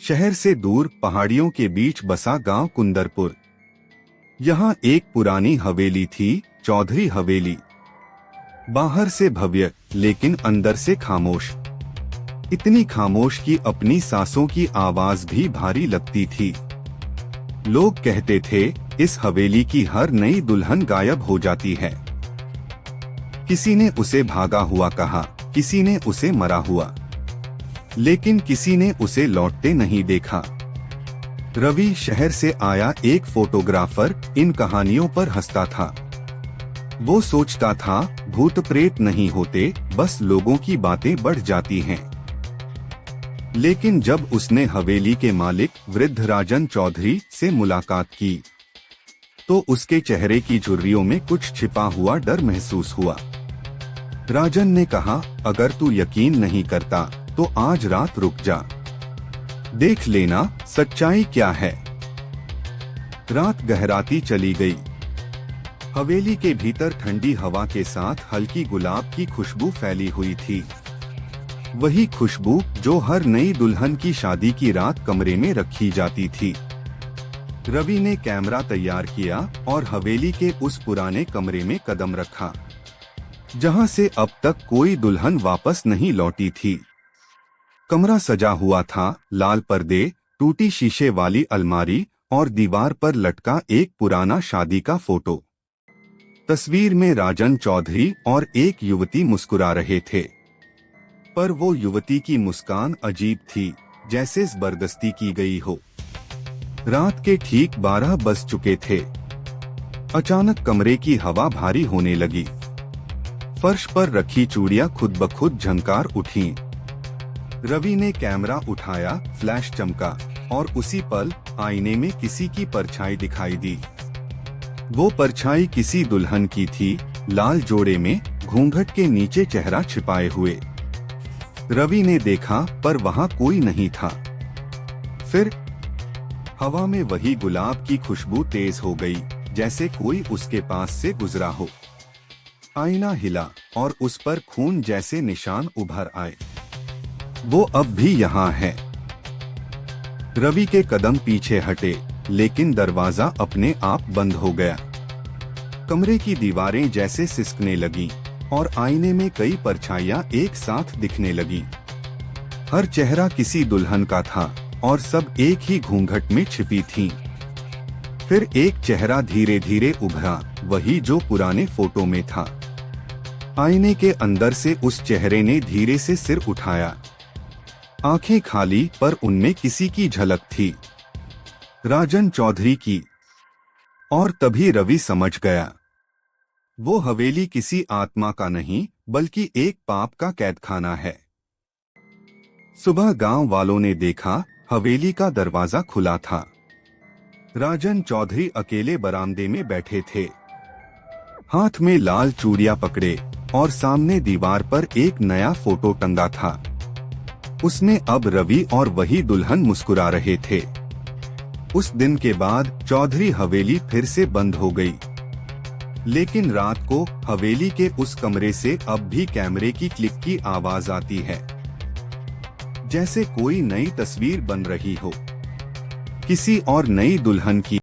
शहर से दूर पहाड़ियों के बीच बसा गांव कुंदरपुर। यहाँ एक पुरानी हवेली थी, चौधरी हवेली। बाहर से भव्य लेकिन अंदर से खामोश। इतनी खामोश कि अपनी सांसों की आवाज भी भारी लगती थी। लोग कहते थे इस हवेली की हर नई दुल्हन गायब हो जाती है। किसी ने उसे भागा हुआ कहा, किसी ने उसे मरा हुआ, लेकिन किसी ने उसे लौटते नहीं देखा। रवि शहर से आया एक फोटोग्राफर इन कहानियों पर हंसता था। वो सोचता था भूत प्रेत नहीं होते, बस लोगों की बातें बढ़ जाती हैं। लेकिन जब उसने हवेली के मालिक वृद्ध राजन चौधरी से मुलाकात की, तो उसके चेहरे की झुर्रियों में कुछ छिपा हुआ डर महसूस हुआ। राजन ने कहा, अगर तू यकीन नहीं करता तो आज रात रुक जा, देख लेना सच्चाई क्या है। रात गहराती चली गई। हवेली के भीतर ठंडी हवा के साथ हल्की गुलाब की खुशबू फैली हुई थी। वही खुशबू जो हर नई दुल्हन की शादी की रात कमरे में रखी जाती थी। रवि ने कैमरा तैयार किया और हवेली के उस पुराने कमरे में कदम रखा, जहां से अब तक कोई दुल्हन वापस नहीं लौटी थी। कमरा सजा हुआ था, लाल पर्दे, टूटी शीशे वाली अलमारी और दीवार पर लटका एक पुराना शादी का फोटो। तस्वीर में राजन चौधरी और एक युवती मुस्कुरा रहे थे, पर वो युवती की मुस्कान अजीब थी, जैसे जबरदस्ती की गई हो। रात के ठीक 12 बज चुके थे। अचानक कमरे की हवा भारी होने लगी। फर्श पर रखी चूड़ियां खुद ब खुद झंकार उठीं। रवि ने कैमरा उठाया, फ्लैश चमका और उसी पल आईने में किसी की परछाई दिखाई दी। वो परछाई किसी दुल्हन की थी, लाल जोड़े में, घूंघट के नीचे चेहरा छिपाए हुए। रवि ने देखा पर वहां कोई नहीं था। फिर हवा में वही गुलाब की खुशबू तेज हो गई, जैसे कोई उसके पास से गुजरा हो। आईना हिला और उस पर खून जैसे निशान उभर आए। वो अब भी यहाँ है। रवि के कदम पीछे हटे, लेकिन दरवाजा अपने आप बंद हो गया। कमरे की दीवारें जैसे सिसकने लगीं और आईने में कई परछाइयां एक साथ दिखने लगी। हर चेहरा किसी दुल्हन का था और सब एक ही घूंघट में छिपी थीं। फिर एक चेहरा धीरे धीरे उभरा, वही जो पुराने फोटो में था। आईने के अंदर से उस चेहरे ने धीरे से सिर उठाया। आंखें खाली, पर उनमें किसी की झलक थी, राजन चौधरी की। और तभी रवि समझ गया, वो हवेली किसी आत्मा का नहीं, बल्कि एक पाप का कैदखाना है। सुबह गांव वालों ने देखा, हवेली का दरवाजा खुला था। राजन चौधरी अकेले बरामदे में बैठे थे, हाथ में लाल चूड़ियां पकड़े, और सामने दीवार पर एक नया फोटो टंगा था। उसमें अब रवि और वही दुल्हन मुस्कुरा रहे थे। उस दिन के बाद चौधरी हवेली फिर से बंद हो गई। लेकिन रात को हवेली के उस कमरे से अब भी कैमरे की क्लिक की आवाज आती है, जैसे कोई नई तस्वीर बन रही हो, किसी और नई दुल्हन की।